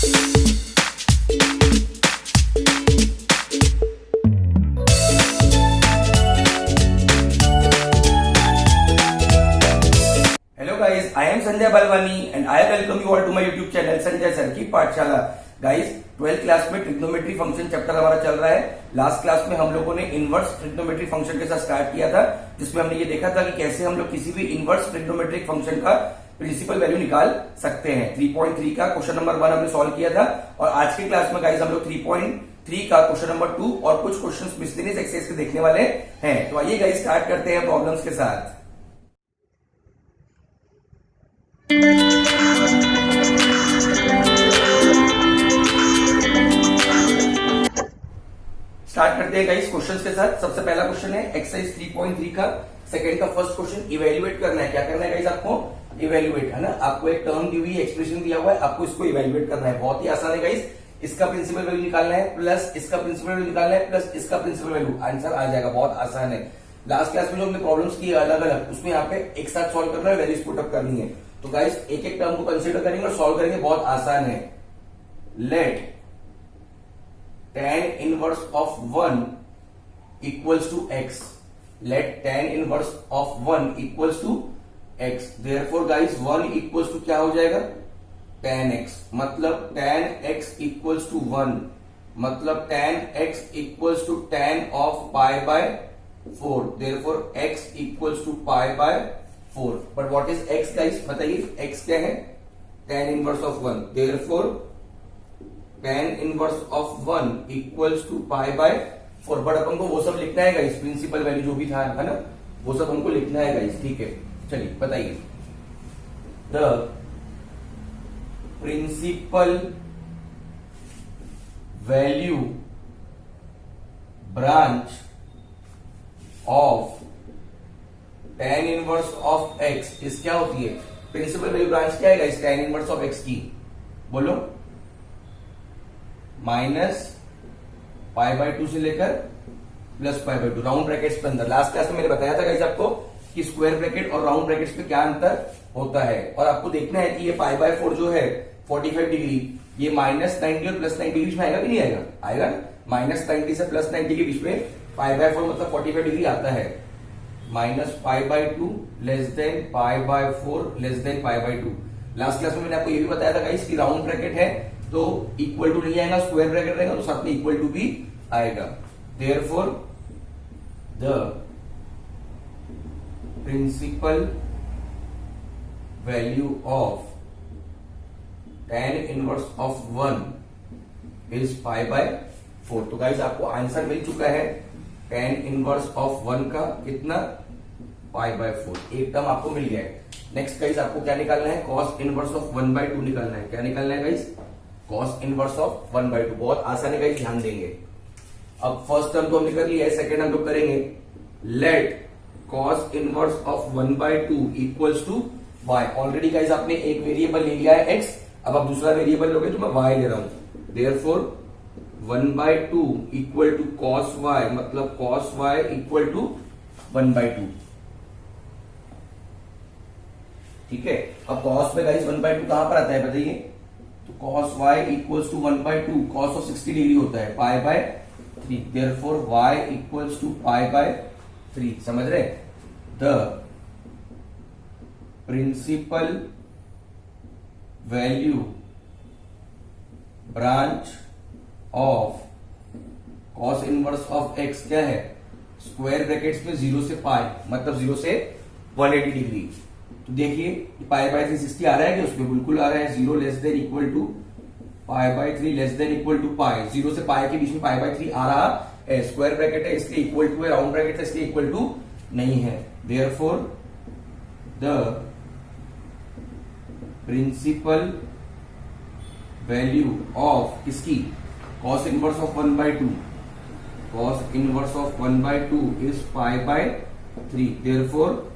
guys, I am Sanjay Balwani and I welcome you all to my YouTube channel Sanjay sir की पाठशाला। Guys 12th class में trigonometry function chapter हमारा चल रहा है। लास्ट क्लास में हम लोगों ने इनवर्स ट्रिग्नोमेट्री फंक्शन के साथ स्टार्ट किया था, जिसमें हमने ये देखा था कि कैसे हम लोग किसी भी इनवर्स ट्रिग्नोमेट्रिक फंक्शन का प्रिंसिपल वैल्यू निकाल सकते हैं। 3.3 का क्वेश्चन नंबर 1 हमने सॉल्व किया था और आज की क्लास में गाइस हम लोग 3.3 का क्वेश्चन नंबर 2 और कुछ क्वेश्चंस मिसलेनियस एक्सरसाइज के देखने वाले हैं। तो आइए गाइस स्टार्ट करते हैं प्रॉब्लम्स के साथ। स्टार्ट करते हैं गाइस क्वेश्चंस के साथ। सबसे पहला क्वेश्चन है एक्सरसाइज 3.3 का सेकंड का फर्स्ट क्वेश्चन। इवेल्युएट करना है। क्या करना है गाइस? आपको इवेल्युएट, है ना। आपको एक टर्म दी हुई है, एक्सप्रेशन दिया हुआ है, आपको इसको इवेल्युएट करना है। बहुत ही आसान है गाइस। इसका प्रिंसिपल वैल्यू निकालना है प्लस इसका प्रिंसिपल वैल्यू निकालना है प्लस इसका प्रिंसिपल वैल्यू, आंसर आ जाएगा। बहुत आसान है। लास्ट क्लास में जो हमने प्रॉब्लम्स की अलग अलग, उसमें यहाँ पे एक साथ सॉल्व करना है, वैल्यूज पुट अप करनी है। तो गाइस एक एक टर्म को कंसिडर करेंगे और सॉल्व करेंगे। बहुत आसान है। Let tan inverse of 1 equals to x. Let tan inverse of 1 equals to x. Therefore guys 1 equals to क्या हो जाएगा? tan x. मतलब tan x equals to 1. मतलब tan x equals to tan of pi by 4. Therefore x equals to pi by 4. But what is x guys? बताइए x क्या है? tan inverse of 1. Therefore tan inverse of 1 equals to pi by 4। But अपन को वो सब लिखना है guys, principal value जो भी था, है ना, वो सब हमको लिखना है गाइस। ठीक है, चलिए बताइए। The principal value branch of tan inverse of x is क्या होती है? प्रिंसिपल वैल्यू ब्रांच क्या है guys tan inverse of x की? बोलो। माइनस पाई बाय 2 से लेकर plus pi by 2 round brackets के अंदर। लास्ट क्लास में मैंने बताया था गाइस आपको कि स्क्वायर ब्रैकेट और राउंड ब्रैकेट्स पे क्या अंतर होता है, और आपको देखना है कि ये पाई बाय 4 जो है 45 डिग्री, ये माइनस 90 और प्लस 90 के बीच में आएगा कि नहीं आएगा? आएगा। माइनस 90 से प्लस 90 के बीच में पाई बाय 4 मतलब 45 डिग्री आता है। Minus pi by 2 less than pi by 4 less than pi by 2। Last class में मैंने आपको ये भी बताया था गाइस कि राउंड ब्रैकेट है तो इक्वल टू नहीं आएगा, स्क्वायर ब्रैकेट रहेगा तो साथ में इक्वल टू भी आएगा। Therefore the principal value of tan inverse of 1 is pi by 4। तो गाइस आपको आंसर मिल चुका है tan इनवर्स ऑफ 1 का कितना? पाई बाय 4। एक टर्म आपको मिल गया है। नेक्स्ट गाइस आपको क्या निकालना है? cos इनवर्स ऑफ 1/2 निकालना है। क्या निकालना है गाइस? cos inverse of 1/2। बहुत आसान है गाइस, ध्यान देंगे। अब फर्स्ट टर्म तो हमने कर लिया है, सेकंड हम लोग करेंगे। Let cos inverse of 1/2 equals to y। Already guys आपने एक वेरिएबल ले लिया है x, अब आप दूसरा वेरिएबल लोगे तो मैं y ले रहा हूं। Therefore 1/2 equal to cos y, मतलब cos y इक्वल टू 1/2। ठीक है। अब cos में गाइस 1/2 कहां पर आता है बताइए? तो cos y equals to 1/2 cos of 60 degree होता है pi by 3। Therefore y equals to pi by 3। समझ रहे? The principal value branch of cos inverse of x क्या है? स्क्वायर ब्रैकेट्स में 0 से पाई, मतलब 0 से 180 डिग्री। तो देखिए पाई बाय 360 आ रहा है कि उसमें? बिल्कुल आ रहा है। 0 less than equal to pi by 3 less than equal to pi. 0 से पाई के बीच में पाई बाय 3 आ रहा है। स्क्वायर ब्रैकेट है इसलिए इक्वल टू है, राउंड ब्रैकेट है इसलिए इक्वल टू नहीं है। Therefore the principal value of किसकी? cos inverse of 1/2। cos inverse of 1/2 is pi by 3। Therefore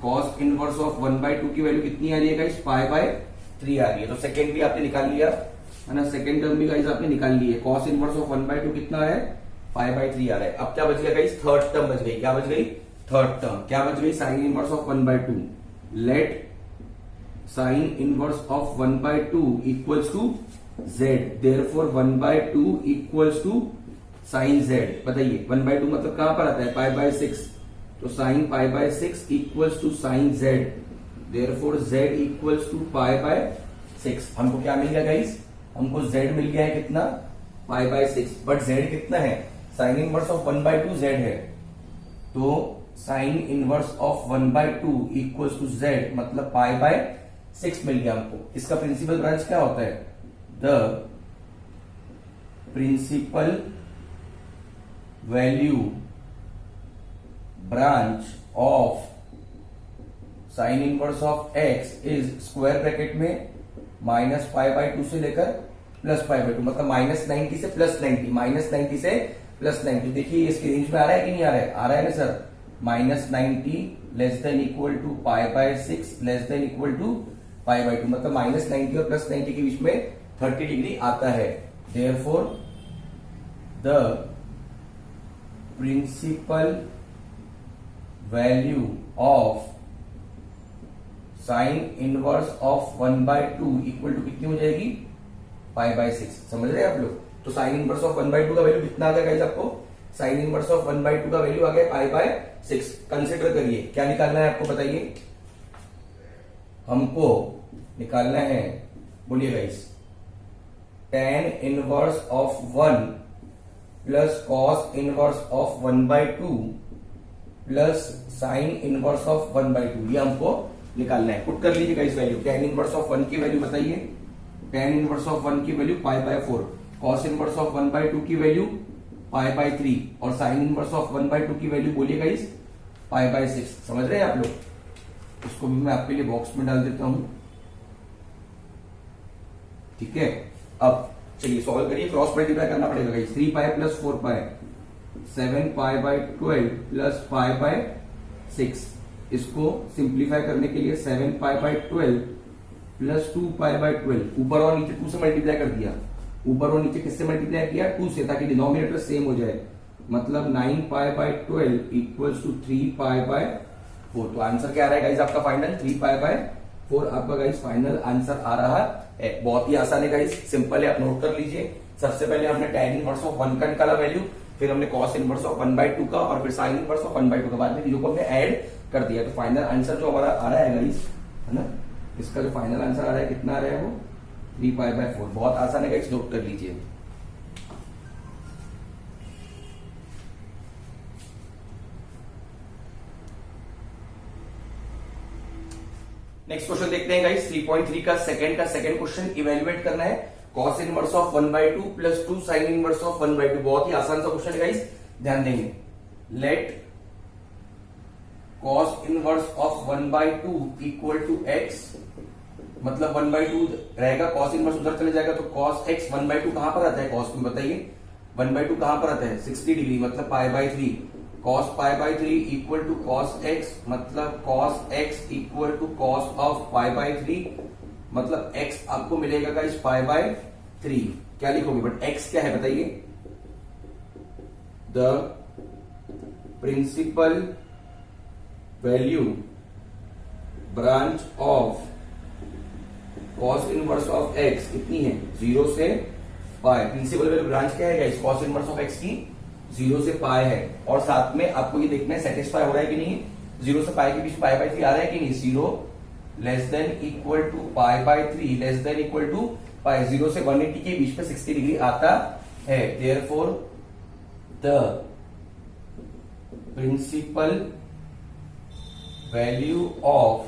cos inverse of 1/2 की वैल्यू कितनी आ रही है गाइस? पाई बाय 3 आ रही है। तो सेकंड भी आपने निकाल लिया, है ना। सेकंड टर्म भी गाइस आपने निकाल ली है। cos इनवर्स ऑफ 1/2 कितना है? पाई बाय 3 आ रहा है। अब क्या बच गया गाइस? थर्ड टर्म बच गई। क्या बच गई? थर्ड टर्म क्या बच गई? Sine inverse of 1/2। Let sine inverse of 1/2 equals to z, therefore 1/2 equals to sine z. बताइए 1/2 मतलब कहां पर आता है, पाई बाय 6, तो sine pi by 6 equals to sine z, therefore z equals to pi by 6। हमको क्या मिल गया गाइस, हमको जेड मिल गया है कितना, पाई बाय 6, बट जेड कितना है, साइन इनवर्स ऑफ 1/2 जेड है, तो sine inverse of 1/2 equals to z मतलब पाई बाय 6 मिल गया हमको। इसका प्रिंसिपल ब्रांच क्या होता है, the principal value branch of sine inverse of x is square bracket में माइनस पाई बाय 2 से लेकर प्लस पाई बाय 2, मतलब -90 से +90, -90 से +90। देखिए इसके रेंज में आ रहा है कि नहीं आ रहा है, आ रहा है ना sir, -90 less than equal to pi by 6 less than equal to pi by 2, मतलब -90 और +90 के बीच में 30 डिग्री आता है। Therefore the principal value of sine inverse of 1/2 equal to कितनी हो जाएगी, पाई बाय 6। समझ रहे हैं आप लोग, तो साइन इनवर्स ऑफ 1/2 का वैल्यू कितना आ गया गाइस आपको, साइन इनवर्स ऑफ 1/2 का वैल्यू आ गया पाई बाय 6। कंसिडर करिए क्या निकालना है आपको, बताइए हमको निकालना है, बोलिए guys, tan inverse of 1 plus cos inverse of 1/2 plus sign inverse of 1/2, ये हमको निकालना है। पुट कर लीजिए guys value, tan inverse of 1 की वैल्यू बताइए, tan इनवर्स ऑफ 1 की value pi by 4, cos inverse of 1/2 की वैल्यू पाई बाय 3 और साइन इनवर्स ऑफ 1/2 की वैल्यू बोलिए गाइस पाई बाय 6। समझ रहे हैं आप लोग, इसको भी मैं आपके लिए बॉक्स में डाल देता हूं, ठीक है। अब चलिए सॉल्व करिए, क्रॉस मल्टीप्लाई करना पड़ेगा guys, 3 pi plus 4 pi 7 pi by 12 plus pi by 6। इसको सिंप्लीफाई करने के लिए 7 पाई बाय 12 प्लस 2 पाई बाय 12, ऊपर और नीचे 2 से मल्टीप्लाई कर दिया, ऊपर और नीचे किससे मल्टीप्लाई किया, 2 से, ताकि डिनोमिनेटर सेम हो जाए, मतलब 9 pi by 12 equals to 3 pi by 4। तो आंसर क्या आ रहा है गाइस आपका फाइनल, 3 पाई बाय 4 आपका गाइस फाइनल आंसर आ रहा है। बहुत ही आसान है गाइस, सिंपल है, आप नोट कर लीजिए। सबसे पहले हमने tan इनवर्स ऑफ 1 का निकाला वैल्यू, फिर हमने cos इनवर्स ऑफ 1/2 का, और फिर sin इनवर्स ऑफ 1/2 का, बाद में जीरो को हमने ऐड कर दिया। तो फाइनल आंसर जो हमारा आ रहा है गाइस, है ना, इसका जो फाइनल आंसर आ रहा है कितना आ रहा है वो 3 पाई बाय 4। बहुत आसान है गाइस, नोट कर लीजिए। नेक्स्ट क्वेश्चन देखते हैं गाइस, 3.3 का सेकंड क्वेश्चन इवेल्युएट करना है cos inverse of 1/2 plus 2 sine inverse of 1/2। बहुत ही आसान सा क्वेश्चन है गाइस, ध्यान देंगे। Let cos inverse of 1/2 equal to x, मतलब 1/2 रहेगा, cos इनवर्स उधर चले जाएगा, तो cos x 1/2 कहां पर आता है, cos में बताइए 1/2 कहां पर आता है, 60 डिग्री, मतलब pi by 3, cos pi by 3 equal to cos x, मतलब cos x equal to cos of pi by 3, मतलब x आपको मिलेगा गाइस पाई बाय 3। क्या लिखोगे, बट x क्या है बताइए, the principal value branch of cos inverse of x कितनी है, 0 से पाई। प्रिंसिपल वैल्यू ब्रांच क्या है guys, cos inverse of x की 0 से पाई है, और साथ में आपको ये देखना है सेटिस्फाई हो रहा है कि नहीं, 0 से पाई के बीच पाई बाय 3 आ रहा है कि नहीं, 0 less than equal to pi by 3 less than equal to pi, 0 से 180 के बीच में 60 डिग्री आता है। Therefore the principal value of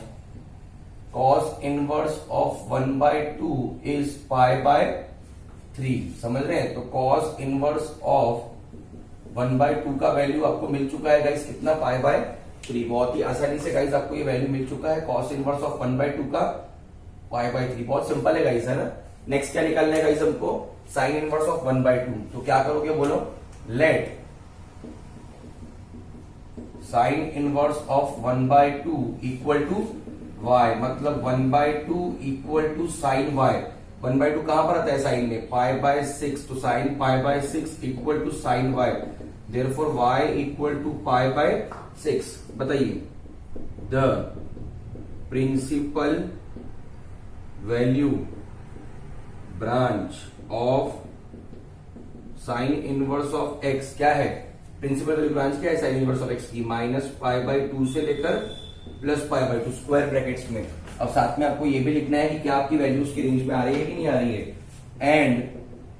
cos inverse of 1/2 is pi by 3। समझ रहे हैं, तो cos इनवर्स ऑफ 1/2 का वैल्यू आपको मिल चुका है गाइस कितना, पाई बाय 3। बहुत ही आसानी से गाइस आपको ये वैल्यू मिल चुका है cos इनवर्स ऑफ 1/2 का पाई बाय 3। बहुत सिंपल है गाइस, है ना। नेक्स्ट क्या निकालना है गाइस हमको, साइन इनवर्स ऑफ 1/2। तो क्या करोगे बोलो, let sine inverse of 1/2 equal to y, मतलब 1/2 इक्वल टू साइन y। 1/2 कहां पर आता है साइन में, पाई बाय 6, तो sine pi by 6 equal to sine y, therefore y equal to pi by 6। बताइए the principal value branch of sine inverse of x क्या है, प्रिंसिपल वैल्यू ब्रांच क्या है साइन इनवर्स ऑफ एक्स की, -π/2 से लेकर +π/2 स्क्वायर ब्रैकेट्स में। अब साथ में आपको ये भी लिखना है कि क्या आपकी वैल्यूज की रेंज में आ रही है कि नहीं आ रही है, and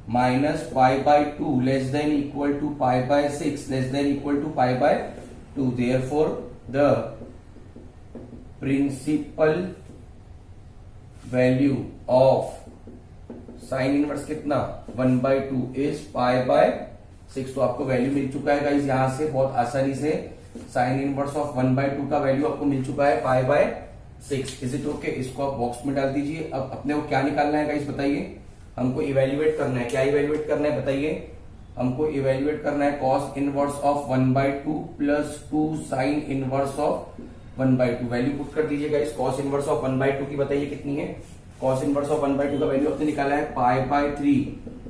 -π/2 less than equal to π/6 less than equal to π/2, therefore the principal value of sine inverse कितना 1/2 इज π/6। तो आपको वैल्यू मिल चुका है गाइस यहां से बहुत आसानी से, साइन इनवर्स ऑफ 1/2 का वैल्यू आपको मिल चुका है π/6। Is it okay? इसको आप बॉक्स में डाल दीजिए। अब अपने को क्या निकालना है गाइस बताइए, हमको इवेल्युएट करना है। क्या इवेल्युएट करना है बताइए, हमको इवेल्युएट करना है cos inverse of 1/2 plus 2 sine inverse of 1/2। Value put कर दीजिए गाइस, कॉस इनवर्स ऑफ 1/2 की बताइए कितनी है, कॉस इनवर्स ऑफ 1/2 का वैल्यू आपने निकाला है π/3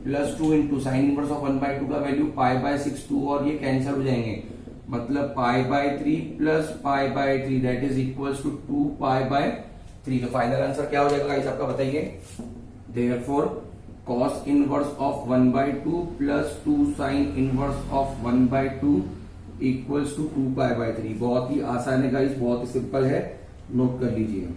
plus 2 into sine inverse of 1/2 का वैल्यू π/6, 2 और ये कैंसिल हो जाएंगे, मतलब π/3 plus π/3 that is equals to 2π/3। तो फाइनल आंसर क्या हो जाएगा गाइस आपका बताइए, therefore cos inverse of 1/2 plus 2 sine inverse of 1/2 equals to 2π/3। बहुत ही आसान है गाइस, बहुत ही सिंपल है, नोट कर लीजिए।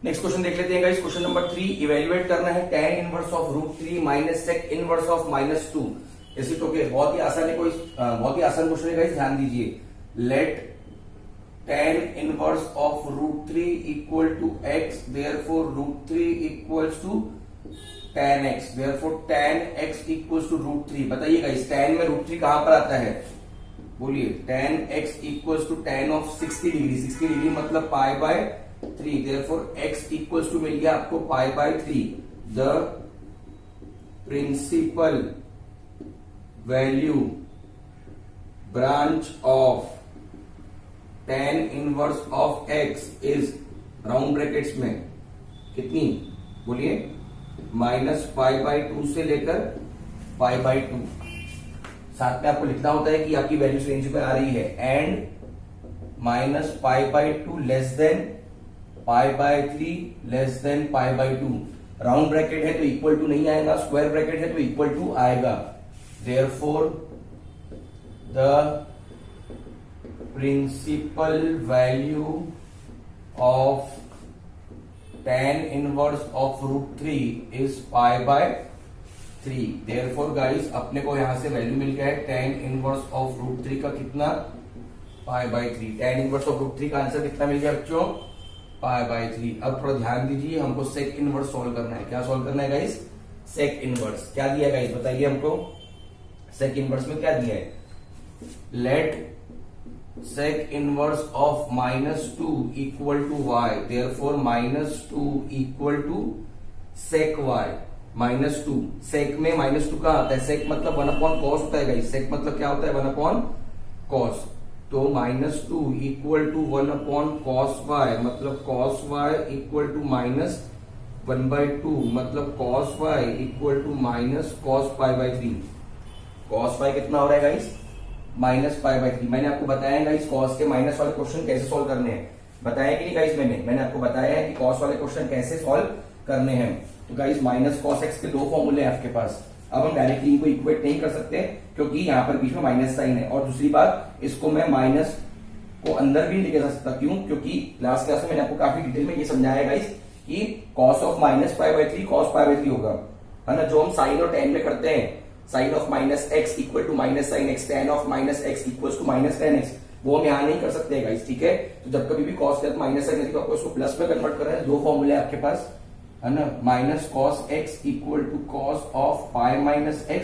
नेक्स्ट क्वेश्चन देख लेते हैं गाइस, क्वेश्चन नंबर 3। इवेल्युएट करना है tan inverse of √3 minus sec inverse of -2। इसी तो बहुत ही आसान है, कोई बहुत ही आसान क्वेश्चन है गाइस, ध्यान दीजिए। Let tan inverse of √3 equal to x, therefore √3 equals to tan x, therefore tan x equals to √3। बताइए गाइस tan में √3 कहां पर आता है, बोलिए। tan x equals to tan of 60 degree, 60 degree मतलब π/3, therefore x इक्वल्स टू मिल गया आपको π/3। The principal value branch of tan inverse of x is round brackets में कितनी, बोलिए, -π/2 से लेकर π/2। साथ में आपको लिखना होता है कि आपकी वैल्यू रेंज में आ रही है, and -π/2 less than π/3 less than π/2। Round bracket है तो इक्वल टू नहीं आएगा, स्क्वायर ब्रैकेट है तो इक्वल टू आएगा। Therefore the principal value of tan inverse of √3 is π/3। Therefore guys अपने को यहां से वैल्यू मिल गया है tan इनवर्स ऑफ √3 का कितना, π/3। tan इनवर्स ऑफ √3 का आंसर कितना मिल गया बच्चों, π/3। अब थोड़ा ध्यान दीजिए, हमको सेक इनवर्स सॉल्व करना है। क्या सॉल्व करना है गाइस, सेक इनवर्स। क्या दिया है गाइस बताइए हमको, सेक इनवर्स में क्या दिया है, let sec inverse of -2 equal to y, therefore -2 equal to sec y। -2 sec में -2 कहां आता है, सेक मतलब 1/cos होता है गाइस, सेक मतलब क्या होता है 1/cos। तो -2 इक्वल टू 1/cos y, मतलब cos y इक्वल टू -1/2, मतलब cos y equal to -cos π/3। cos y कितना हो रहा है गाइस, -π/3। मैंने आपको बताया गाइस cos के माइनस वाले क्वेश्चन कैसे सॉल्व करने हैं, बताया कि नहीं गाइस, मैंने आपको बताया है कि cos वाले क्वेश्चन कैसे सॉल्व करने हैं। तो गाइस -cos x के 2 फॉर्मूले हैं आपके पास। अब हम डायरेक्टली इनको इक्वेट नहीं कर सकते क्योंकि यहाँ पर बीच में माइनस साइन है, और दूसरी बात इसको मैं माइनस को अंदर भी लेके जा सकता, क्यों, क्योंकि लास्ट क्लास में मैंने आपको काफी डिटेल में ये समझाया गाइस कि cos ऑफ -π/3 cos π/3 होगा, है ना। जो हम साइन और tan में करते हैं, sine of -x equal to -sin x, tan of -x equal to -tan x, वो हम यहाँ नहीं कर सकते गाइस, ठीक है। तो जब कभी भी cos के साथ माइनस साइन है तो आपको इसको प्लस में कन्वर्ट करना है। 2 फॉर्मूले आपके पास, है ना, -cos x equal to cos of π-x,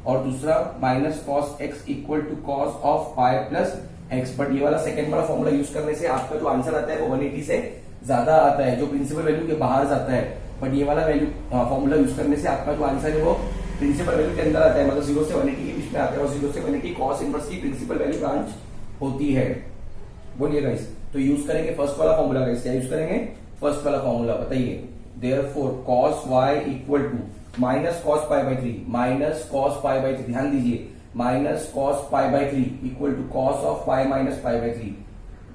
और दूसरा -cos x equal to cos of π+x। But ये वाला सेकंड वाला फॉर्मूला यूज करने से आपका जो आंसर आता है वो 180 से ज्यादा आता है, जो प्रिंसिपल वैल्यू के बाहर जाता है। बट ये वाला वैल्यू फॉर्मूला यूज करने से आपका जो आंसर है वो प्रिंसिपल वैल्यू के अंदर आता है, मतलब 0 से 180 के बीच में आता है, और 0 से 180 cos इनवर्स की प्रिंसिपल वैल्यू ब्रांच होती है। बोलिए गाइस, तो यूज करेंगे फर्स्ट वाला फॉर्मूला गाइस। क्या यूज करेंगे, फर्स्ट वाला फॉर्मूला, बताइए। Therefore cos y equal to -cos π/3 -cos π/3, ध्यान दीजिए minus cos pi by 3 equal to cos of pi minus pi by 3,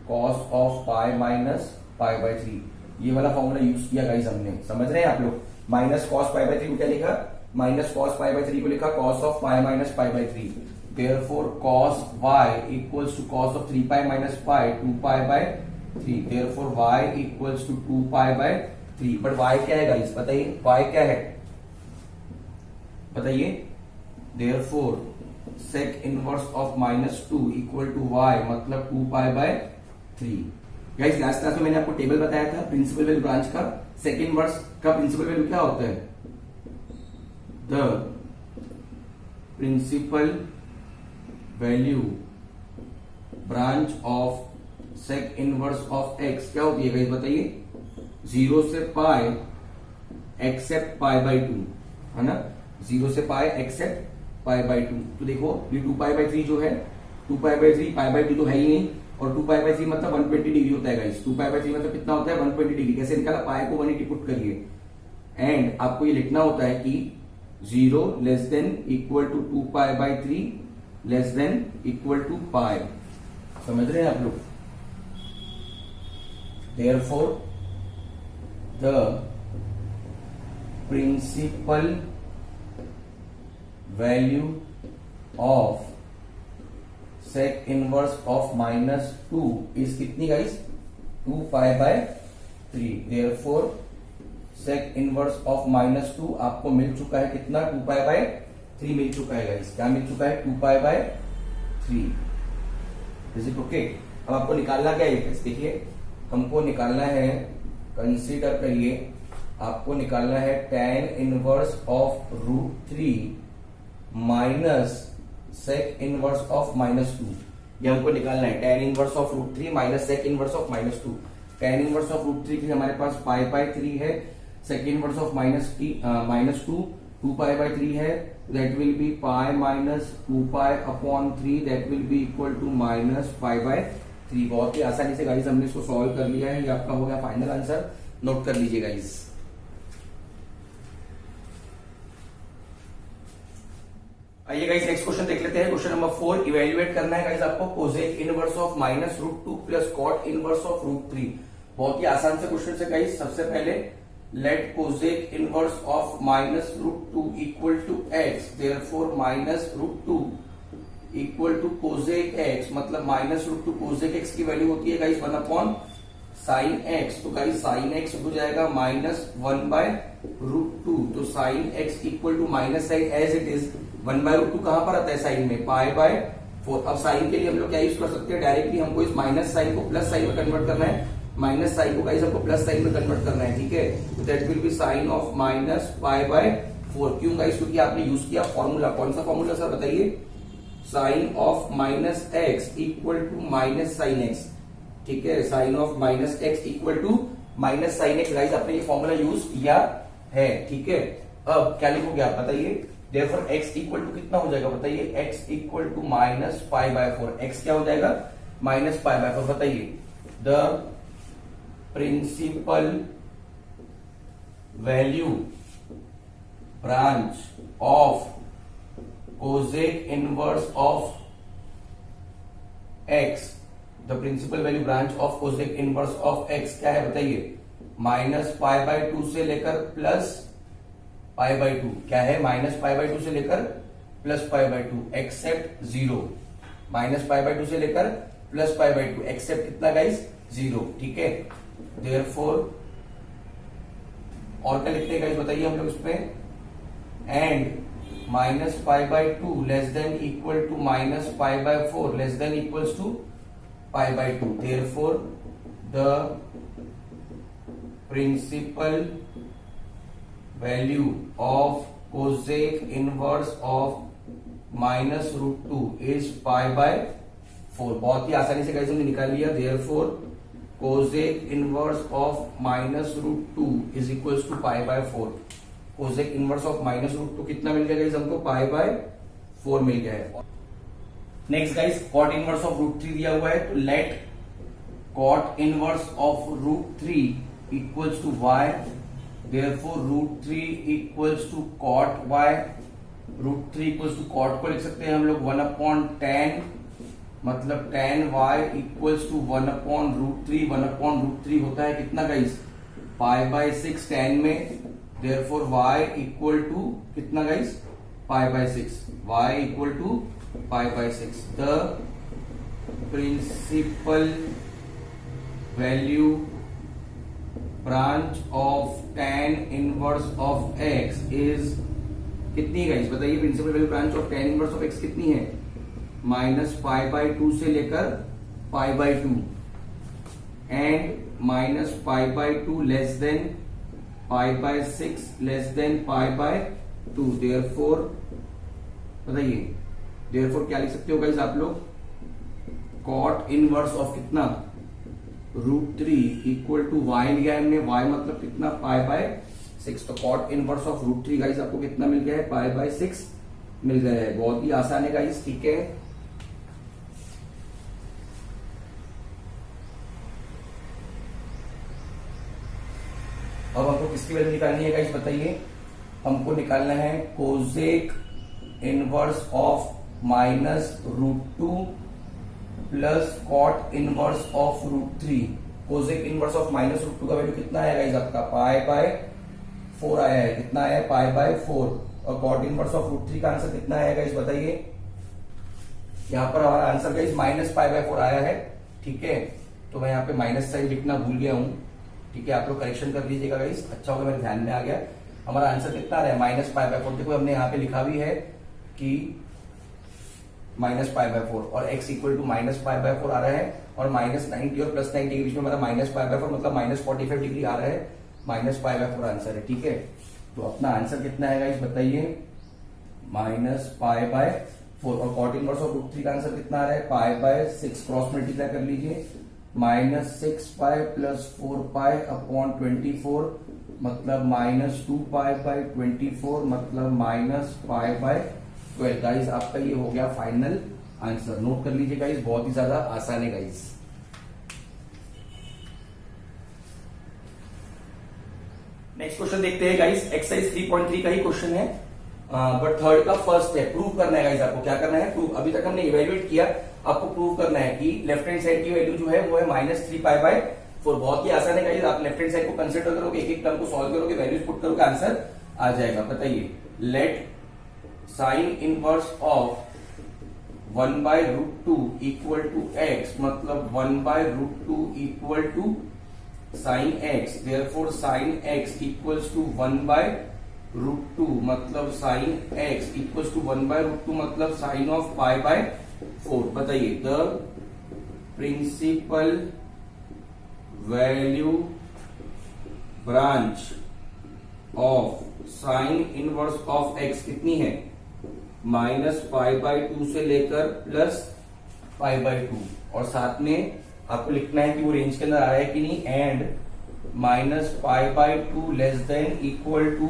cos of pi minus pi by 3। ये वाला formula use किया guys हमने, समझ रहे हैं आप लोग। माइनस कॉस पाई बाय 3 को क्या लिखा, माइनस कॉस पाई बाय 3 को लिखा cos of pi minus pi by 3। Therefore cos y equals to cos of 3 pi minus pi 2 pi by 3। Therefore y equals to 2 pi by 3। But y क्या है guys, बताइए y क्या है, बताइए। Therefore sec inverse of -2 equal to y मतलब 2 pi by 3। Guys last class में मैंने आपको टेबल बताया था प्रिंसिपल वैल्यू ब्रांच का। सेक इनवर्स का प्रिंसिपल वैल्यू क्या होता है, the principal value branch of sec inverse of x क्या होती है गाइस, बताइए। 0 से पाई एक्सेप्ट पाई बाय 2, है ना, 0 से पाई एक्सेप्ट पाई बाय 2। तो देखो ये 2 पाई बाय 3 जो है, 2 पाई बाय 3 पाई बाय 2 तो है ही नहीं, और 2 पाई बाय 3 मतलब 120 डिग्री होता है गाइस। 2 पाई बाय 3 मतलब कितना होता है, 120 डिग्री। कैसे निकाला, पाई को 180 पुट करिए एंड आपको ये लिखना होता है कि 0 less than equal to 2 pi by 3 less than equal to pi. समझ रहे हैं आप लोग। Therefore the principal value of sec inverse of -2 is कितनी guys, 2 pi by 3। Therefore sec inverse of -2 आपको मिल चुका है कितना, 2 पाई बाय 3 मिल चुका है गाइस। क्या मिल चुका है, 2 pi by 3। Is it okay. अब आपको निकालना क्या है, देखिए हमको निकालना है, कंसीडर करिए, आपको निकालना है tan inverse of √3 minus sec inverse of -2। ये हमको निकालना है, tan inverse of √3 minus sec inverse of -2। tan inverse of √3 के लिए हमारे पास पाई बाय 3 है, sec inverse of -2 2 pi by 3 है, that will be pi minus 2 pi upon 3, that will be equal to minus pi by 3। बहुत ही आसानी से गाइस हमने इसको सॉल्व कर लिया है। ये आपका हो गया फाइनल आंसर, नोट कर लीजिए गाइस। आइए गाइस नेक्स्ट क्वेश्चन देख लेते हैं। क्वेश्चन नंबर 4, इवेल्युएट करना है गाइस आपको cosec inverse of -√2 plus cot inverse of √3। बहुत ही आसान से क्वेश्चन है गाइस। सबसे पहले let cosec inverse of -√2 equal to x, therefore -√2 equal to cosec x मतलब -√2 कोसेक x की वैल्यू होती है गाइस 1 अपॉन साइन x। तो गाइस साइन x हो जाएगा -1 बाय √2। तो sine x equal to minus sine as it is 1 by √2 कहां पर आता है, साइन में, पाई बाय 4। अब साइन के लिए हम लोग क्या यूज कर सकते हैं, डायरेक्टली हमको इस माइनस साइन को प्लस साइन में कन्वर्ट करना है, माइनस साइन को गाइस हमको प्लस साइन में कन्वर्ट करना है, ठीक है। तो that will be sine of minus pi by 4। क्यों गाइस, क्योंकि आपने यूज किया फॉर्मूला, कौन सा फॉर्मूला सर बताइए, sine of -x equal to minus sine x, ठीक है। Sine of -x equal to minus sine x, guys आपने ये फॉर्मूला यूज किया है, ठीक है। अब क्या लिखोगे आप बताइए, देयरफॉर x इक्वल टू कितना हो जाएगा बताइए, x equal to minus pi by 4। x क्या हो जाएगा, माइनस पाई बाय 4। बताइए the principal value branch of cosec inverse of x, the principal value branch of cosec inverse of x क्या है बताइए, -π/2 से लेकर +π/2। क्या है, -π/2 से लेकर +π/2 एक्सेप्ट 0। -π/2 से लेकर +π/2 एक्सेप्ट कितना गाइस, 0, ठीक है। देयरफॉर और क्या लिखते हैं गाइस बताइए हम लोग इसमें, and -π/2 less than equal to -π/4 less than equals to π/2। Therefore the principal value of cosec inverse of -√2 is π/4। बहुत ही आसानी से गाइस हमने निकाल लिया। Therefore cosec inverse of -√2 is equals to π/4। Cosec inverse of -√2 कितना मिल गया गाइस हमको, π/4 मिल गया है। Next guys cot inverse of √3 दिया हुआ है, तो let cot inverse of √3 equals to y, therefore √3 equals to cot y √3 equals to cot को लिख सकते हैं हम लोग 1/10, मतलब 10y इक्वल्स टू 1/√3। 1/√3 होता है कितना गाइस, π/6 10 में, देयरफॉर y इक्वल टू कितना guys, π/6, y equal to π/6। The principal value branch of tan inverse of x is कितनी है गाइस, बताइए। Principal value branch of tan inverse of x कितनी है, -π/2 से लेकर π/2 and -π/2 less than π/6 less than π/2। Therefore बताइए, therefore क्या लिख सकते हो गाइस आप लोग, कॉट इनवर्स ऑफ कितना, √3 इक्वल टू y लिया हमने, y मतलब कितना, π/6। तो कॉट इनवर्स ऑफ √3 गाइस आपको कितना मिल गया है, π/6 मिल गया है। बहुत ही आसान है गाइस, ठीक है। अब हमको किसकी वैल्यू निकालनी है गाइस, बताइए। हमको निकालना है cosec inverse of -√2 plus cot inverse of √3। Cosec inverse of -√2 का वैल्यू कितना है गाइस आपका, π/4 आया है, कितना आया है, π/4। और कॉट इनवर्स ऑफ √3 का आंसर कितना आया गाइस, बताइए। यहां पर हमारा आंसर गाइस -π/4 आया है, ठीक है। तो मैं यहाँ पे माइनस साइन लिखना भूल गया हूं, ठीक है। आप लोग करेक्शन कर लीजिएगा गाइस, अच्छा होगा, मेरे ध्यान में आ गया। हमारा आंसर कितना आ रहा है, -π/4। देखो हमने यहाँ पे लिखा भी है कि -π/4 और x इक्वल टू -π/4 आ रहा है, और -90 और +90 के बीच में हमारा -π/4 मतलब -45 डिग्री आ रहा है, -π/4 आंसर है, ठीक है। तो अपना आंसर कितना है गाइस, बताइए, -π/4। और कॉट इनवर्स ऑफ √3 का आंसर कितना आ रहा है, π/6। क्रॉस मल्टीप्लाई कर लीजिए, -6π + 4π/24 मतलब -2π/24 मतलब -π/12। गाइस आपका ये हो गया फाइनल आंसर। नोट कर लीजिए गाइस, बहुत ही ज्यादा आसान है गाइस। नेक्स्ट क्वेश्चन देखते हैं गाइस, एक्सरसाइज 3.3 का ही क्वेश्चन है, बट थर्ड का फर्स्ट है। प्रूव करना है गाइस, आपको क्या करना है, प्रूव। अभी तक हमने इवेल्युएट किया, आपको प्रूव करना है कि लेफ्ट हैंड साइड की वैल्यू जो है वो है -3π/4। बहुत ही आसान है गाइस, आप लेफ्ट हैंड साइड को कंसिडर करोगे, एक एक टर्म को सॉल्व करोगे, वैल्यूज पुट करोगे, आंसर आ जाएगा। बताइए, let sine inverse of 1/√2 equal to x मतलब 1/√2 equal to sine x, therefore sine x equals to 1/√2 मतलब साइन x इक्वल्स टू 1/√2 मतलब साइन ऑफ π/4। बताइए, the principal value branch of sine inverse of x कितनी है, -π/2 से लेकर +π/2। और साथ में आपको लिखना है कि वो रेंज के अंदर आ रहा है कि नहीं, and -π/2 less than equal to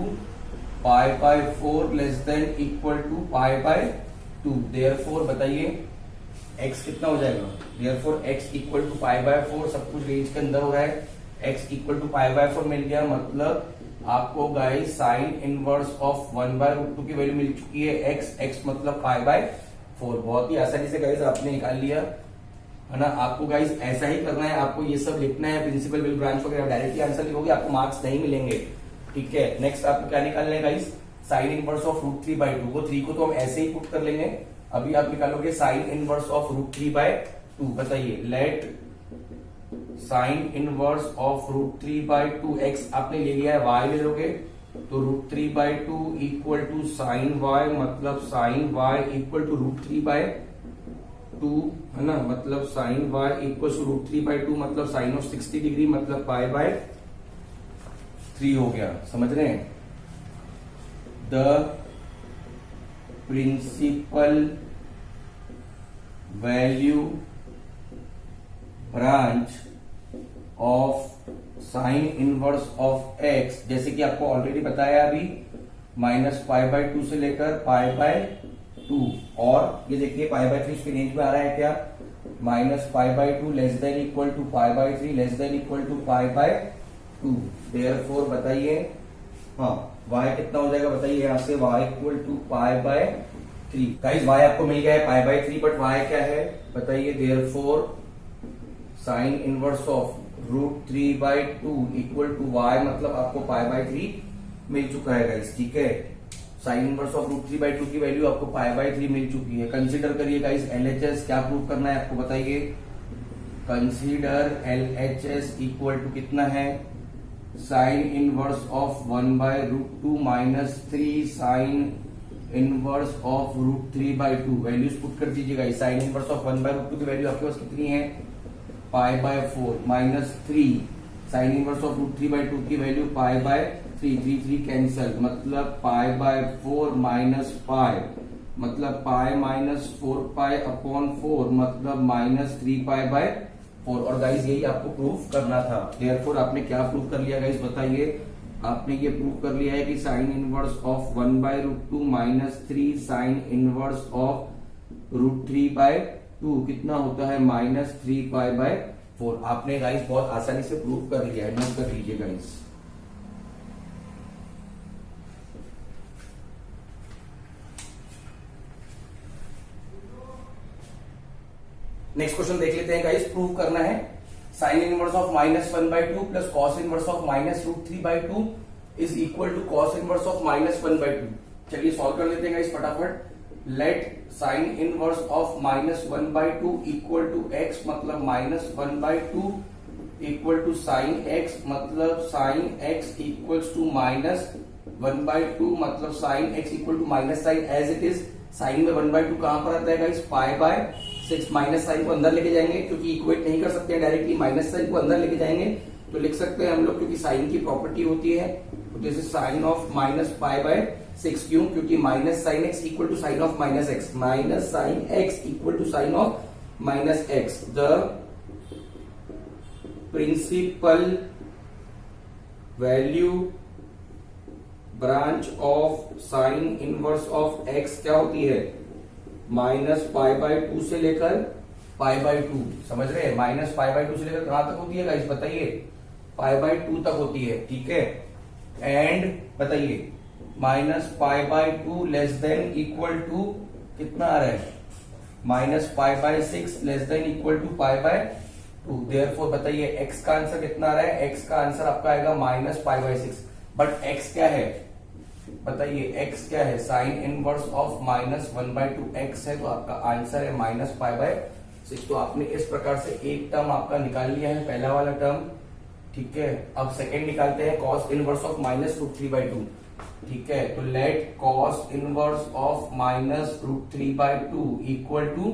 π/4 less than equal to π/2। Therefore बताइए x कितना हो जाएगा, देयरफॉर x इक्वल टू π/4, सब कुछ रेंज के अंदर हो रहा है, x इक्वल टू π/4 मिल गया, मतलब आपको गाइस साइन इनवर्स ऑफ 1/√2 की वैल्यू मिल चुकी है, x मतलब π/4। बहुत ही आसानी से गाइस आपने निकाल लिया है ना। आपको गाइस ऐसा ही करना है, आपको ये सब लिखना है, प्रिंसिपल वैल्यू ब्रांच वगैरह डायरेक्टली आंसर लिखोगे आपको मार्क्स नहीं मिलेंगे, ठीक है। नेक्स्ट आपको क्या निकालना है गाइस, साइन इनवर्स ऑफ √3/2। वो 3 को तो हम ऐसे ही पुट कर लेंगे, अभी आप निकालोगे साइन इनवर्स ऑफ √3/2। बताइए, let sine inverse of √3/2, x आपने ले लिया है, y ले लोगे तो √3/2 इक्वल टू साइन y मतलब साइन y इक्वल टू √3/2 है ना, मतलब साइन y इक्वल टू √3/2 मतलब साइन ऑफ 60 डिग्री मतलब π/3 हो गया। समझ रहे हैं, the principal value branch of sine inverse of x, जैसे कि आपको ऑलरेडी बताया अभी, -π/2 से लेकर π/2, और ये देखिए π/3 इसके रेंज में आ रहा है क्या, -π/2 less than equal to π/3 less than equal to π/2। Therefore बताइए, हाँ y कितना हो जाएगा बताइए यहाँ से, y equal to π/3। Guys y आपको मिल गया है π/3, बट y क्या है बताइए, therefore sine inverse of √3/2 equal to y, मतलब आपको π/3 मिल चुका है गाइस, ठीक है। साइन इनवर्स ऑफ √3/2 की वैल्यू आपको π/3 मिल चुकी है। कंसीडर करिए गाइस LHS, क्या प्रूव करना है आपको बताइए, कंसीडर LHS इक्वल टू कितना है, sine inverse of 1/√2 minus 3 sign inverse of √3/2। Values put कर दीजिएगा। साइन इनवर्स ऑफ 1/√2 की वैल्यू आपके पास कितनी है, π/4 माइनस 3 साइन इनवर्स ऑफ √3/2 की वैल्यू π/3, 3 कैंसल, मतलब π/4 माइनस पाई, मतलब पाई माइनस 4π/4, मतलब -3π/4। और गाइज यही आपको प्रूफ करना था। देयरफॉर आपने क्या प्रूफ कर लिया गाइज बताइए, आपने ये प्रूफ कर लिया है कि sign inverse of 1/√2 minus 3 sign inverse of √3/2 कितना होता है, -3π/4। आपने गाइज बहुत आसानी से प्रूफ कर लिया है, नोट कर लीजिए गाइज। नेक्स्ट क्वेश्चन देख लेते हैं गाइस। प्रूव करना है sine inverse of -1/2 plus cos inverse of -√3/2 is equal to cos inverse of -1/2। चलिए सॉल्व कर लेते हैं गाइस फटाफट। Let sine inverse of -1/2 equal to x, मतलब -1/2 इक्वल टू साइन x, मतलब साइन x इक्वल्स टू -1/2, मतलब sine x equal to minus sine as it is. Sine में 1/2 कहां पर आता है गाइस, π/6। माइनस साइन को अंदर लेके जाएंगे क्योंकि इक्वेट नहीं कर सकते हैं डायरेक्टली, माइनस साइन को अंदर लेके जाएंगे तो लिख सकते हैं हम लोग, क्योंकि साइन की प्रॉपर्टी होती है, दिस इज साइन ऑफ -π/6। क्यों, क्योंकि minus sine x equal to sine of minus x, minus sine x equal to sine of minus x. The principal value branch of sine inverse of x क्या होती है, -π/2 से लेकर π/2। समझ रहे हैं, -π/2 से लेकर कहां तक होती है गाइस बताइए, π/2 तक होती है, ठीक है। एंड बताइए -π/2 लेस देन इक्वल टू कितना आ रहा है, -π/6 less than equal to π/2। Therefore बताइए x का आंसर कितना आ रहा है, x का आंसर आपका आएगा -π/6। बट x क्या है बताइए, x क्या है, साइन इनवर्स ऑफ -1/2 x है, तो आपका आंसर है -π/6। तो आपने इस प्रकार से एक टर्म आपका निकाल लिया है, पहला वाला टर्म, ठीक है। अब सेकंड निकालते हैं, कॉस इनवर्स ऑफ -√3/2, ठीक है। तो let cos inverse of -√3/2 equal to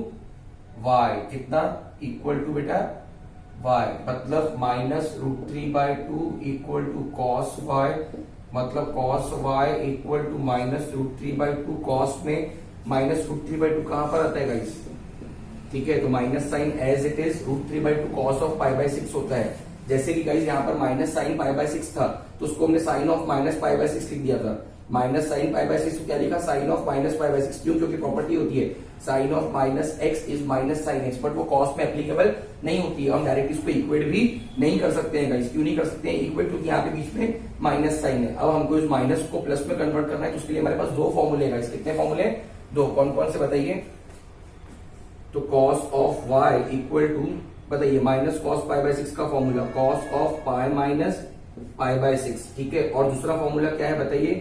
y, कितना इक्वल टू बेटा y, मतलब -√3/2 इक्वल टू कॉस y, मतलब cos y equal to -√3/2। Cos में -√3/2 कहां पर आता है गाइस, ठीक है। तो minus sine as it is √3/2 cos of π/6 होता है। जैसे कि गाइस यहाँ पर माइनस साइन π/6 था तो उसको हमने साइन ऑफ -π/6 लिख दिया था। माइनस साइन π/6 को क्या लिखा, साइन ऑफ -π/6। क्यों, क्योंकि प्रॉपर्टी होती है sine of -x is minus sine x, but वो कॉस में एप्लीकेबल नहीं होती है। हम डायरेक्ट इसको इक्वेट भी नहीं कर सकते हैं गाइस। क्यों नहीं कर सकते हैं इक्वेट, क्योंकि यहाँ पे बीच में माइनस साइन है। अब हमको इस माइनस को प्लस में कन्वर्ट करना है, तो उसके लिए हमारे पास दो फॉर्मूले हैं गाइस। कितने फॉर्मूले, दो। कौन कौन से बताइए, तो cos of y equal to बताइए माइनस कॉस π/6 का formula, cos of pi minus π/6, ठीक है। और दूसरा फॉर्मूला क्या है बताइए,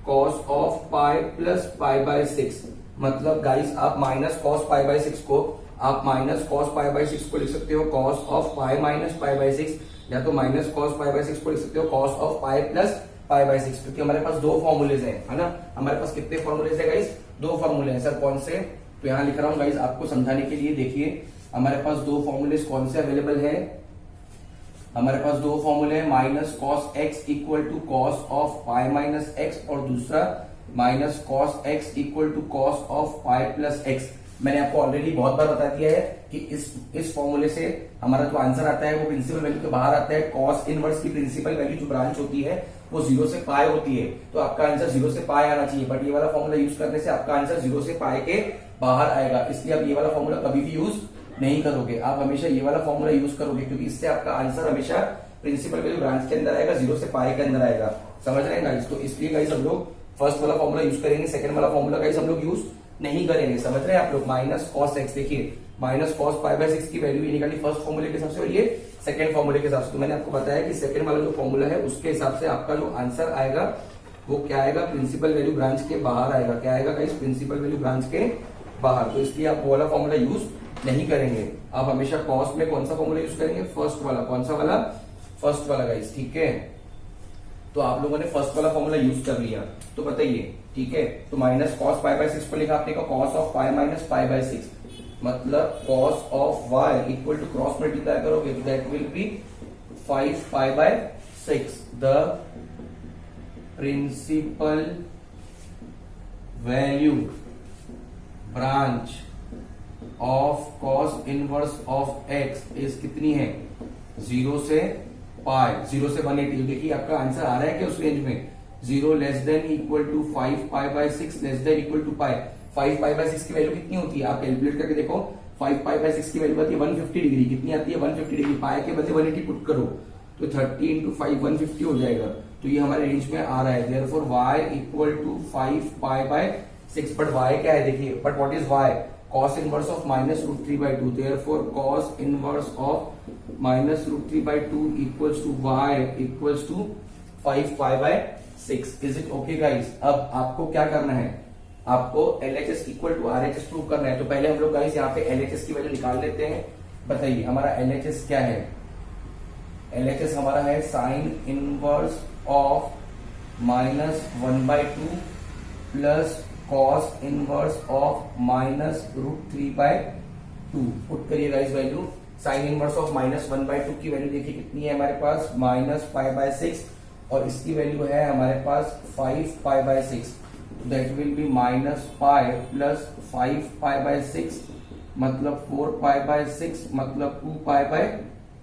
कॉस ऑफ पाई प्लस π/6। मतलब गाइस आप माइनस कॉस π/6 को, आप माइनस कॉस π/6 को लिख सकते हो कॉस ऑफ पाई माइनस π/6, या तो माइनस कॉस π/6 को लिख सकते हो कॉस ऑफ पाई प्लस π/6, क्योंकि हमारे पास दो फॉर्मूलेज हैं, है ना। हमारे पास कितने फॉर्मूलेज है गाइस, दो फॉर्मूले हैं। सर कौन से, तो यहां लिख रहा हूं गाइस आपको समझाने के लिए। देखिए हमारे पास दो फॉर्मूलेज कौन से अवेलेबल है, हमारे पास दो फॉर्मूले हैं, minus cos x equal to cos of pi minus x, और दूसरा minus cos x equal to cos of pi plus x. मैंने आपको ऑलरेडी बहुत बार बता दिया है कि इस फॉर्मूले से हमारा जो आंसर आता है वो प्रिंसिपल वैल्यू के बाहर आता है। कॉस इनवर्स की प्रिंसिपल वैल्यू जो ब्रांच होती है वो 0 से पाई होती है, तो आपका आंसर 0 से पाई आना चाहिए। बट ये वाला फॉर्मूला यूज करने से आपका आंसर 0 से पाई के बाहर आएगा, इसलिए आप ये वाला फॉर्मूला कभी भी यूज नहीं करोगे। आप हमेशा ये वाला फॉर्मूला यूज करोगे, क्योंकि इससे आपका आंसर हमेशा प्रिंसिपल वैल्यू ब्रांच के अंदर आएगा, 0 से पाई के अंदर आएगा। समझ रहे हैं गाइस? तो इसलिए गाइस हम लोग फर्स्ट वाला फॉर्मूला यूज करेंगे, सेकंड वाला फॉर्मूला गाइस हम लोग यूज नहीं करेंगे। समझ रहे हैं आप लोग? माइनस कॉस एक्स, देखिए माइनस कॉस पाई बाय 6 की वैल्यू ये निकाली फर्स्ट फॉर्मूले के हिसाब से और ये सेकंड फॉर्मूले के हिसाब से। तो मैंने आपको बताया कि सेकंड वाला जो फॉर्मूला है उसके हिसाब से आपका जो आंसर आएगा वो क्या आएगा, प्रिंसिपल वैल्यू ब्रांच के बाहर आएगा। क्या आएगा गाइस? प्रिंसिपल वैल्यू ब्रांच के बाहर। तो इसलिए आप वो वाला फॉर्मूला यूज नहीं करेंगे। आप हमेशा कॉस में कौन सा फॉर्मूला यूज करेंगे? फर्स्ट वाला। कौन सा वाला? फर्स्ट वाला गाइस, ठीक है। तो आप लोगों ने फर्स्ट वाला फॉर्मूला यूज कर लिया, तो बताइए, ठीक है। तो माइनस कॉस पाई बाय 6 पर लिखा आपने का cos of pi minus pi by 6, मतलब cos of y equal to cross multiply करोगे तो that will be 5 pi by 6। The principal value branch of cos inverse of x is कितनी है? 0 से पाई, 0 से 180। देखिए आपका आंसर आ रहा है क्या उस रेंज में? 0 less than equal to 5 pi by 6 less than equal to pi. 5 pi by 6 की वैल्यू कितनी होती है? आप कैलकुलेट करके देखो। 5 पाई बाय 6 की वैल्यू आती है 150 डिग्री। कितनी आती है? 150 डिग्री। पाई के बदले 180 पुट करो तो 30 इंटू 5 150 हो जाएगा। तो ये हमारे रेंज में आ रहा है। Therefore y equal to 5 pi by 6। But y क्या है? देखिए, but what is y? cos inverse of minus root 3 by 2। Therefore cos inverse of minus root 3 by 2 equals to y equals to 5 pi by 6। Is it okay guys? अब आपको क्या करना है? आपको LHS equal to RHS prove करना है। तो पहले हम लोग गाइस यहाँ पे LHS की वैल्यू निकाल लेते हैं। बताइए हमारा LHS क्या है? LHS हमारा है sine inverse of minus 1/2 plus cos inverse of minus root 3 by 2। Put करिए guys value. Sine inverse of minus 1/2 की वैल्यू देखिए कितनी है हमारे पास? माइनस पाई बाय 6 और इसकी वैल्यू है हमारे पास 5 pi by 6। That will B minus pi plus 5 pi by 6 मतलब 4 पाई बाय 6 मतलब 2 पाई बाय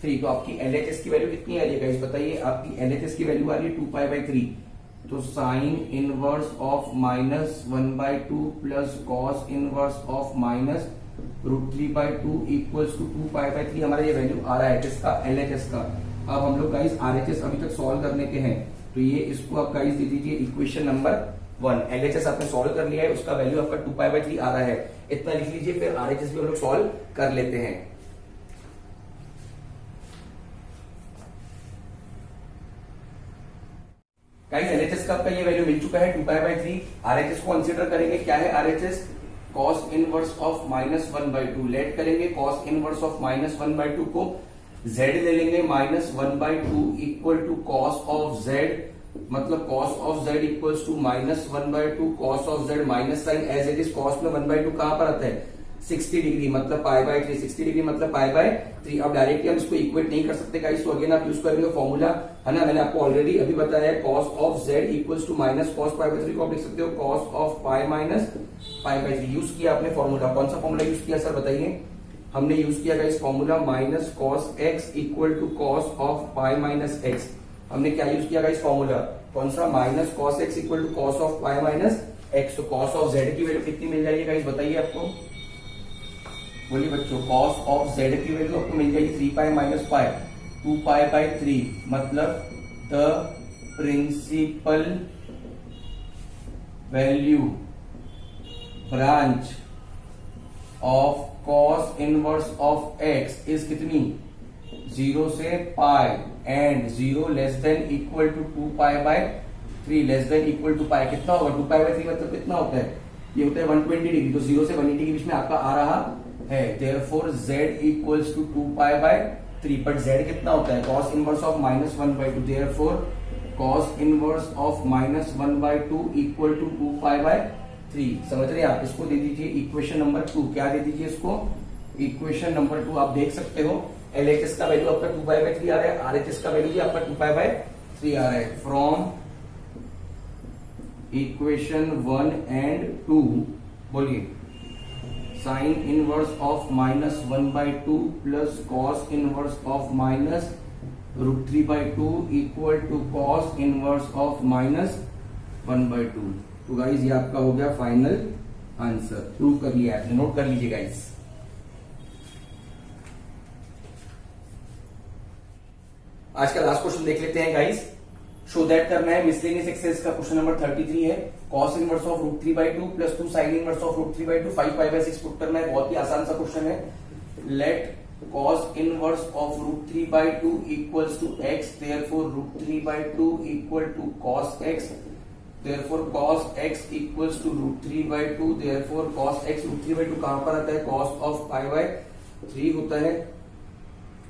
3। तो आपकी LHS की वैल्यू कितनी आ रही है गाइस? बताइए। आपकी LHS की वैल्यू आ रही है 2 पाई बाय 3। तो sine inverse of minus 1/2 plus cos inverse of minus root 3 by 2 equals to 2 pi by 3 हमारा ये वैल्यू आ रहा है किसका? LHS का। अब हम लोग गाइस RHS अभी तक सॉल्व करने के हैं, तो ये इसको आप गाइस दे दीजिए इक्वेशन नंबर 1। LHS आपने सॉल्व कर लिया है, उसका वैल्यू आपका 2 पाई बाय 3 आ रहा है। इतना लिख लीजिए, फिर RHS भी हम लोग सॉल्व कर लेते हैं। गाइस LHS का आपका ये वैल्यू मिल चुका है 2 पाई बाय 3। RHS को कंसीडर करेंगे। क्या है RHS? cos inverse of minus 1/2। Let करेंगे cos इनवर्स ऑफ माइनस 1/2 को z ले लेंगे minus 1/2 equal to cos of z, मतलब cos of z equals to minus 1/2 cos of z minus sine as it is. cos में 1/2 कहां पर आता है? 60 डिग्री मतलब पाई बाय 3। 60 डिग्री मतलब पाई बाय 3। अब डायरेक्टली हम इसको इक्वेट नहीं कर सकते गाइस, तो अगेन आप यूज करेंगे फॉर्मूला, है ना। मैंने आपको ऑलरेडी अभी बताया है cos of z equals to minus cos pi by 3 को आप लिख सकते हो cos of pi minus pi by 3। Use किया आपने फॉर्मूला। कौन सा फॉर्मूला यूज किया सर? बताइए। हमने यूज किया guys formula minus cos x equal to cos of pi minus x। हमने क्या यूज किया गाइस फॉर्मूला? कौन सा? Minus cos x equal to cos of pi minus x। तो cos ऑफ z की वैल्यू कितनी मिल जाएगी गाइस? बताइए आपको, बोलिए बच्चों। cos ऑफ z की वैल्यू आपको मिल जाएगी 3 pi minus pi 2 pi by 3, मतलब the principal value branch of cos inverse of x is कितनी? 0 से pi and 0 less than equal to 2 pi by 3 less than equal to pi. कितना होगा? 2 pi by 3 मतलब कितना होता है? ये होता है 120 डिग्री। तो 0 से 180 के बीच में आपका आ रहा है। Therefore z equals to 2 pi by 3। But z कितना होता है? cos inverse of minus 1/2। Therefore cos inverse of minus 1/2 equal to 2 pi by 3। समझ रहे हैं आप? इसको दे दीजिए इक्वेशन नंबर 2। क्या दे दीजिए इसको? Equation number 2। आप देख सकते हो LHS का वैल्यू आपका 2 पाई बाय 3 आ रहा है, RHS का वैल्यू भी आपका 2 पाई बाय 3 आ रहा है। फ्रॉम इक्वेशन 1 एंड 2 बोलिए sine inverse of minus 1/2 plus cos inverse of minus root 3 by 2 equal to cos inverse of minus 1/2। तो गाइज ये आपका हो गया फाइनल आंसर। प्रूव कर लिया आपने, नोट कर लीजिए गाइज। आज का लास्ट क्वेश्चन देख लेते हैं गाइज। शो दैट करना है। मिसलेनियस एक्सरसाइज का क्वेश्चन नंबर 33 है। Cos inverse of √3/2 plus 2 sine inverse of √3/2 5 π/6 put करना है। बहुत ही आसान सा क्वेश्चन है। Let cos inverse of √3/2 equals to x, therefore √3/2 equal to cos x, therefore cos x equals to √3/2, therefore cos x √3/2 कहां पर आता है? cos of π/3 होता है,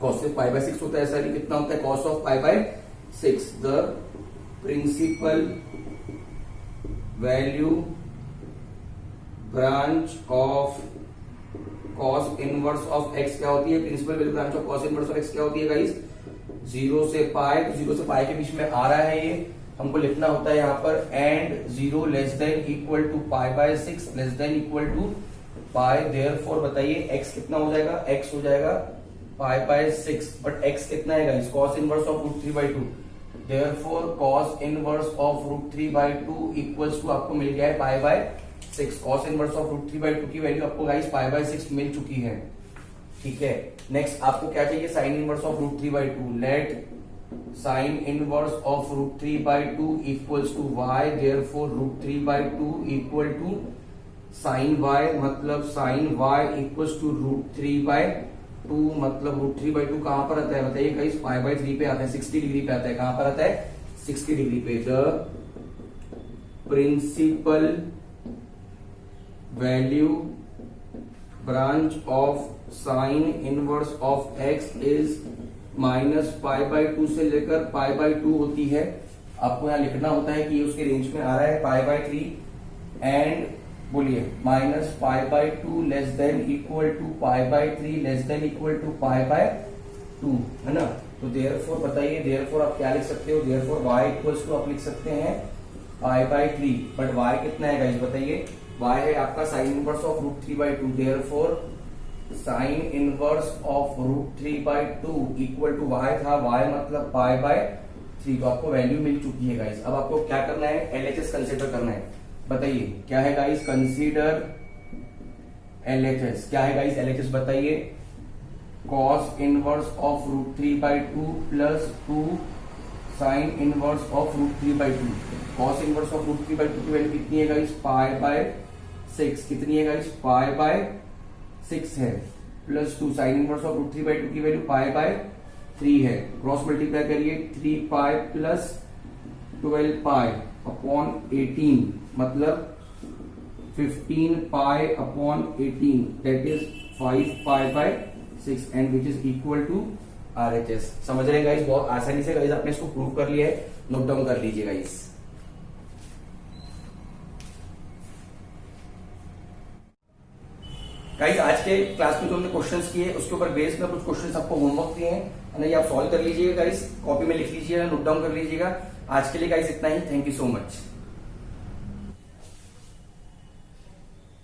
cos से π/6 होता है, सॉरी कितना होता है? cos of π/6। the principal value branch of cos inverse of x क्या होती है? Principal value branch of cos inverse of x क्या होती है गाइस? 0 से पाई, तो 0 से पाई के बीच में आ रहा है, ये हमको लिखना होता है यहाँ पर and 0 less than equal to π/6 less than equal to pi. Therefore बताइए x कितना हो जाएगा? x हो जाएगा π/6, बट x कितना है guys? cos inverse of √3/2। Therefore cos inverse of √3/2 equals to आपको मिल गया है π/6। cos इनवर्स ऑफ √3/2 की वैल्यू आपको गाइस π/6 मिल चुकी है। ठीक है, नेक्स्ट आपको क्या चाहिए? Sine inverse of √3/2। Let sine inverse of √3/2 equals to y, therefore √3/2 equal to sine y, मतलब साइन y इक्वल्स टू √3/2, मतलब √3/2 कहां पर आता है? बताइए गाइस, π/3 पे आता है, 60 डिग्री पे आता है। कहां पर आता है? 60 डिग्री पे। The principal value branch of sine inverse of x is -π/2 से लेकर π/2 होती है। आपको यहां लिखना होता है कि उसके रेंज में आ रहा है π/3 एंड बोलिए -π/2 less than equal to π/3 less than equal to π/2, है ना? तो देयरफॉर बताइए, देयरफॉर आप क्या लिख सकते हो? देयरफॉर y इक्वल्स टू आप लिख सकते हैं π/3, बट y कितना है गाइस? बताइए, y है आपका sine inverse of √3/2। Therefore sine inverse of √3/2 equal to y था, y मतलब π/3, तो आपको वैल्यू मिल चुकी है गाइस। अब आपको क्या करना है? LHS कंसीडर करना है। बताइए क्या है गाइस? Consider LHS। क्या है गाइस LHS? बताइए, cos inverse of √3/2 plus 2 sine inverse of √3/2। cos inverse of √3/2 की वैल्यू कितनी है गाइस? π/6। कितनी है गाइस? π/6 है, प्लस 2 साइन इनवर्स ऑफ √3/2 की वैल्यू π/3 है। क्रॉस मल्टीप्लाई करिए, 3π प्लस 12π अपॉन 18, मतलब 15π upon 18, that is 5π/6 and which is equal to RHS। समझ रहे हैं गाइस? बहुत आसानी से गाइस आपने इसको प्रूव कर लिया है, नोट डाउन कर लीजिए गाइस। गाइस आज के क्लास में जो हमने क्वेश्चंस किए उसके ऊपर बेस में कुछ क्वेश्चंस आपको होमवर्क दिए हैं, है ना? ये आप सॉल्व कर लीजिएगा गाइस, कॉपी में लिख लीजिएगा, नोट डाउन कर लीजिएगा। आज के लिए गाइस इतना ही। Thank you so much.